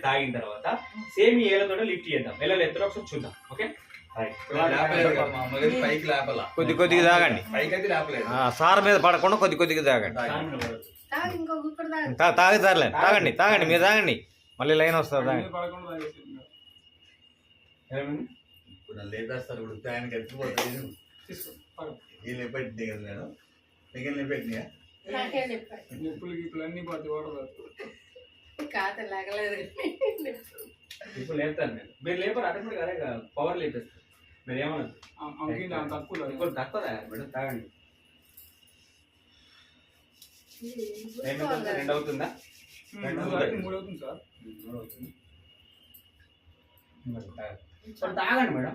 తాగిన తర్వాత same ఏళ్ళతో lift చేద్దాం. ఎలా ఎత్తులో ఒకసారి చూద్దాం. ఓకే కొద్ది కొద్దిగా తాగండి. సార్ మీద పడకుండా కొద్ది కొద్దిగా తాగండి. తాగుతారులే, తాగండి తాగండి, మీరు తాగండి, మళ్ళీ లైన్ వస్తుంది. తాగండి. లేపేస్తారు ఇప్పుడు ఆయనకి ఎత్తిపోతుంది. వీళ్ళు పెట్టినాయి కదా మేడం, మిగిలిన పెట్టినాయా ఇప్పుడు అన్ని పోతే ఇప్పుడు లేపుతాను నేను. మీరు లేపరు ఆటోమేటిక్ అదే పవర్ లేపేస్తారు. మీరు ఏమన్నా తక్కువ ఇప్పుడు తక్కువ మేడం తాగండి. రెండు అవుతుందా? 3 అవుతుంది సార్. 3 అవుతుంది. తాగండి మేడం,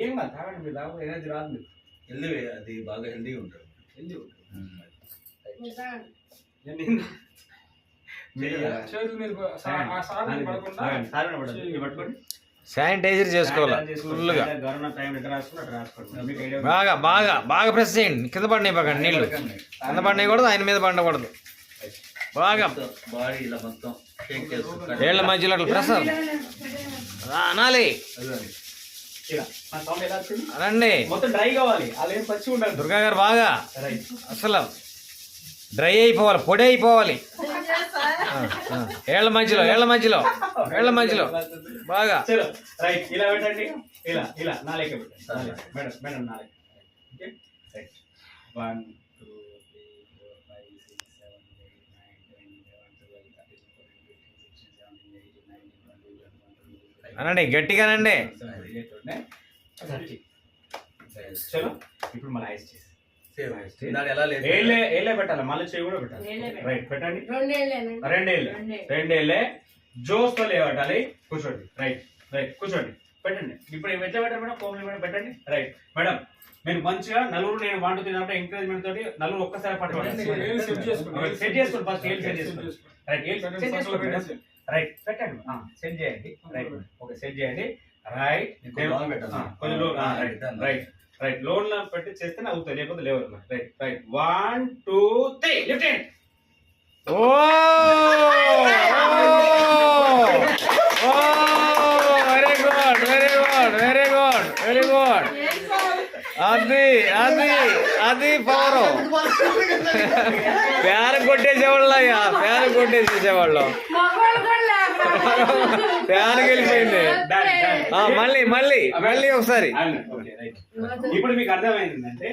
ఏం కాదు తాగండి. మీరు తాగ ఎనర్జీ రాదు మీకు. హెల్దీ, అది బాగా హెల్దీగా ఉంటారు. శానిటైజర్ చేసుకోవాలి ఫుల్గా. బాగా బాగా బాగా ప్రెస్ చేయండి. కింద పడినాయి బాగా నీళ్ళు కింద పడినాయి కూడదు, ఆయన మీద పడకూడదు. బాగా బాడీ ఇలా మొత్తం ఏళ్ల మధ్యలో అట్లా ప్రెస్ అనాలి. అనండి మొత్తం డ్రై కావాలి, అలా పచ్చి ఉండాలి. దుర్గా గారు బాగా అసలు డ్రై అయిపోవాలి, పొడి అయిపోవాలి. ఏళ్ల మధ్యలో ఏళ్ల మధ్యలో ఏళ్ల మధ్యలో బాగా రైట్. ఇలా పెట్టండి, ఇలా ఇలా నాలుగు పెట్టండి మేడం. మేడం నాలుగు. Okay right. 1 2 3 4 5 6 7 8 9 10 11 12 13 14 15 16 17 18 19 అనండి, గట్టిగానండి. చలో ఇప్పుడు మన ఐస్ చేసి ఎలా పెట్టాలి, మళ్ళీ చేయి కూడా పెట్టాలి. రైట్ పెట్టండి. రెండేళ్ళే జోస్తో లేవటాలి. కూర్చోండి. రైట్ రైట్ కూర్చోండి. పెట్టండి. ఇప్పుడు ఎట్లా పెట్టాలి మేడం? ఫోన్ పెట్టండి. రైట్ మేడం, మీరు మంచిగా నలుగురు నేను వంట తిన్నప్పుడు ఎంకరేజ్మెంట్ తోటి నలుగురు ఒక్కసారి పట్టుకోండి. సెట్ చేసుకోండి. ఫస్ట్ ఏం సెట్ చేసుకోండి. రైట్ రైట్ పెట్టండి. సెట్ చేయండి. రైట్ ఓకే సెట్ చేయండి. రైట్ కొంచెం రైట్ రైట్ లోన్ లో పెట్టి చేస్తేనే అవుతుంది, లేకపోతే లేవరు. రైట్ రైట్ 1 2 3 లిఫ్ట్ చేయండి. Oh very good very good very good very good. అది అది అది పవరు. ఫ్యాన్ కొట్టేసేవాళ్ళు, ఫ్యాన్ కొట్టేసేసేవాళ్ళు. ఫ్యాన్ వెళ్ళిపోయింది. మళ్ళీ మళ్ళీ మళ్ళీ ఒకసారి. ఇప్పుడు మీకు అర్థమైందంటే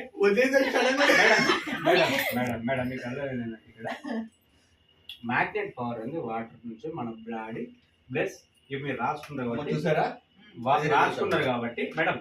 మేడం మీకు అర్థమైందంటే ఇక్కడ మ్యాగ్నెట్ పవర్ ఉంది. వాటర్ నుంచి మన బాడీ ప్లస్ ఇవి మీరు రాసుకున్నారు కాబట్టి మేడం